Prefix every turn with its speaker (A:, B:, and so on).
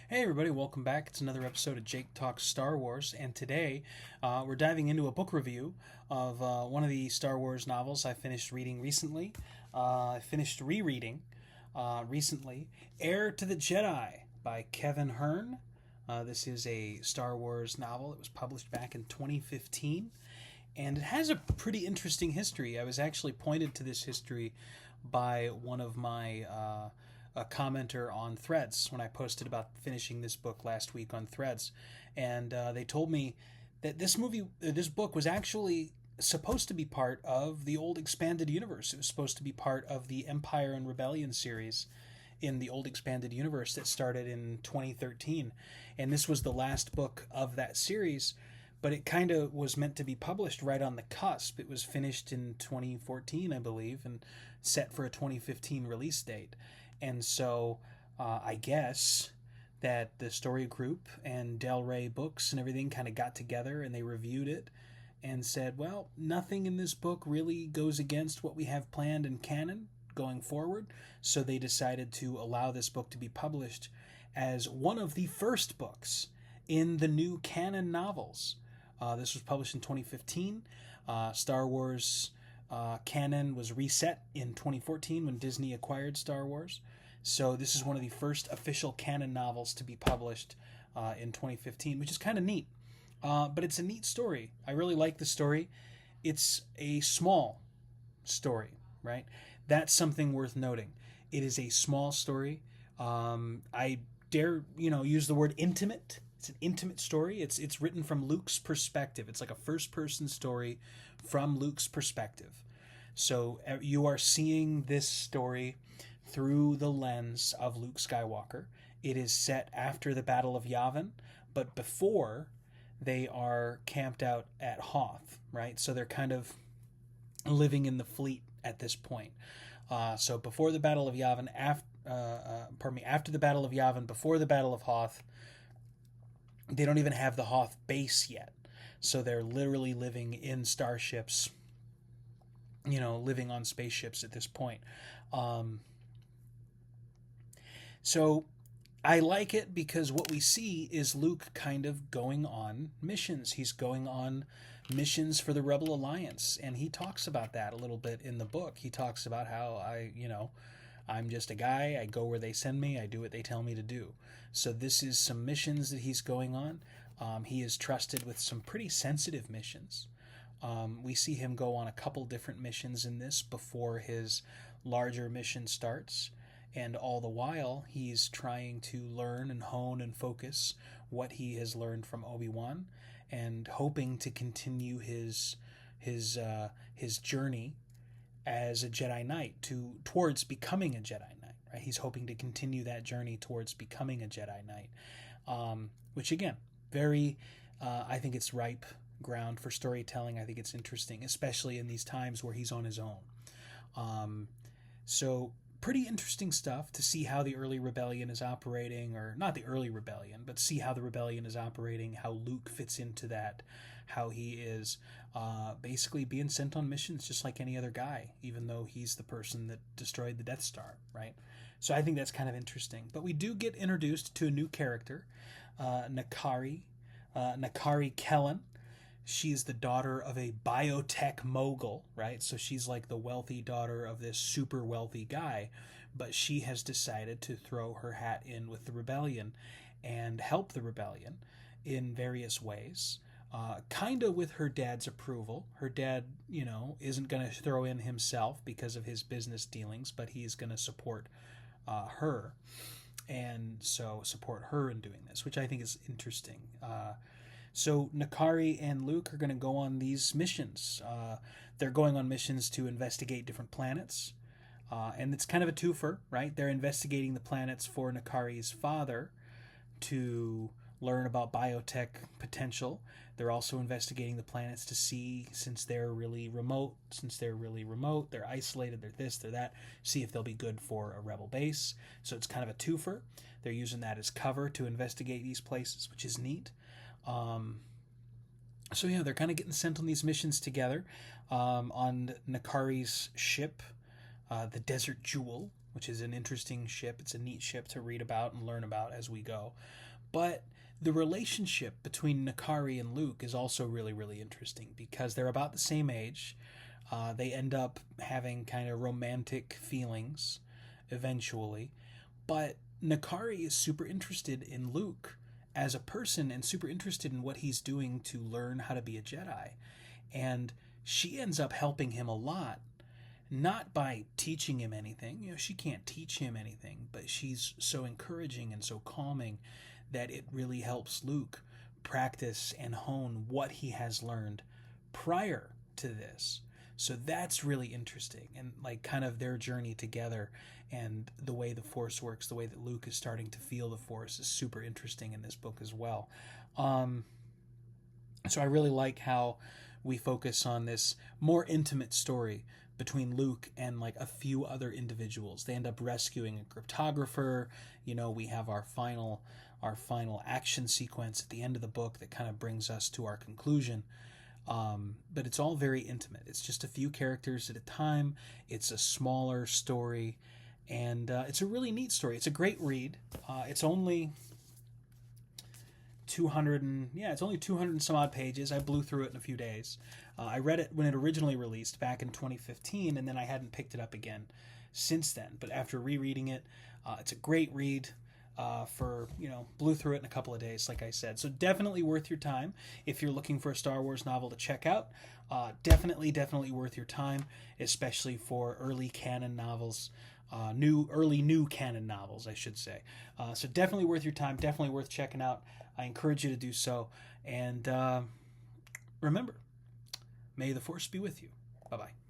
A: Hey everybody, welcome back. It's another episode of Jake Talks Star Wars, and today we're diving into a book review of one of the Star Wars novels I finished reading recently. I finished rereading recently Heir to the Jedi by Kevin Hearn. This is a Star Wars novel. It was published back in 2015, and it has a pretty interesting history. I was actually pointed to this history by one of my a commenter on Threads when I posted about finishing this book last week on Threads, and they told me that this book was actually supposed to be part of the old expanded universe. It was supposed to be part of the Empire and Rebellion series in the old expanded universe that started in 2013, and this was the last book of that series. But it kind of was meant to be published right on the cusp. It was finished in 2014, I believe, and set for a 2015 release date. And so I guess that the story group and Del Rey Books and everything kind of got together and they reviewed it and said, well, nothing in this book really goes against what we have planned in canon going forward. So they decided to allow this book to be published as one of the first books in the new canon novels. This was published in 2015. Star Wars canon was reset in 2014 when Disney acquired Star Wars. So this is one of the first official canon novels to be published in 2015, which is kind of neat. But it's a neat story. I really like the story. It's a small story, right? That's something worth noting. It is a small story. I dare use the word intimate. It's an intimate story. It's written from Luke's perspective. It's like a first person story from Luke's perspective. So you are seeing this story through the lens of Luke Skywalker. It is set after the Battle of Yavin, but before they are camped out at Hoth, right? So they're kind of living in the fleet at this point. So before the Battle of Yavin, after the Battle of Yavin, before the Battle of Hoth, they don't even have the Hoth base yet. So they're literally living in starships, living on spaceships at this point. So I like it because what we see is Luke kind of going on missions. He's going on missions for the Rebel Alliance, and he talks about that a little bit in the book. He talks about how I'm just a guy. I go where they send me. I do what they tell me to do. So this is some missions that he's going on. He is trusted with some pretty sensitive missions. We see him go on a couple different missions in this before his larger mission starts. And all the while, he's trying to learn and hone and focus what he has learned from Obi-Wan, and hoping to continue his journey as a Jedi Knight towards becoming a Jedi Knight. Right? He's hoping to continue that journey towards becoming a Jedi Knight, which again, very, I think it's ripe ground for storytelling. I think it's interesting, especially in these times where he's on his own. So pretty interesting stuff to see how the early rebellion is operating, or not the early rebellion, but see how the rebellion is operating, how Luke fits into that, how he is basically being sent on missions just like any other guy, even though he's the person that destroyed the Death Star, right? So I think that's kind of interesting. But we do get introduced to a new character, Nakari Kellen. She's the daughter of a biotech mogul, right? So she's like the wealthy daughter of this super wealthy guy, but she has decided to throw her hat in with the rebellion and help the rebellion in various ways. Kind of with her dad's approval. Her dad, isn't going to throw in himself because of his business dealings, but he's going to support her. And so support her in doing this, which I think is interesting. So Nakari and Luke are going to go on these missions. They're going on missions to investigate different planets. And it's kind of a twofer, right? They're investigating the planets for Nakari's father to learn about biotech potential. They're also investigating the planets to see, since they're really remote, they're isolated, they're this, they're that, see if they'll be good for a rebel base. So it's kind of a twofer. They're using that as cover to investigate these places, which is neat. So yeah, they're kind of getting sent on these missions together on Nakari's ship, the Desert Jewel, which is an interesting ship. It's a neat ship to read about and learn about as we go. But the relationship between Nakari and Luke is also really, really interesting because they're about the same age. They end up having kind of romantic feelings eventually. But Nakari is super interested in Luke as a person and super interested in what he's doing to learn how to be a Jedi. And she ends up helping him a lot, not by teaching him anything. You know, she can't teach him anything, but she's so encouraging and so calming that it really helps Luke practice and hone what he has learned prior to this. So that's really interesting, and like kind of their journey together and the way the Force works, the way that Luke is starting to feel the Force is super interesting in this book as well. So I really like how we focus on this more intimate story between Luke and like a few other individuals. They end up rescuing a cryptographer. You know, we have our final action sequence at the end of the book that kind of brings us to our conclusion. But it's all very intimate. It's just a few characters at a time. It's a smaller story, and it's a really neat story. It's a great read. It's only 200 and some odd pages. I blew through it in a few days. I read it when it originally released back in 2015, and then I hadn't picked it up again since then. But after rereading it, it's a great read. Blew through it in a couple of days, like I said. So definitely worth your time if you're looking for a Star Wars novel to check out. Definitely worth your time, especially for early canon novels, new canon novels, I should say. So definitely worth your time, definitely worth checking out. I encourage you to do so. And remember, may the Force be with you. Bye-bye.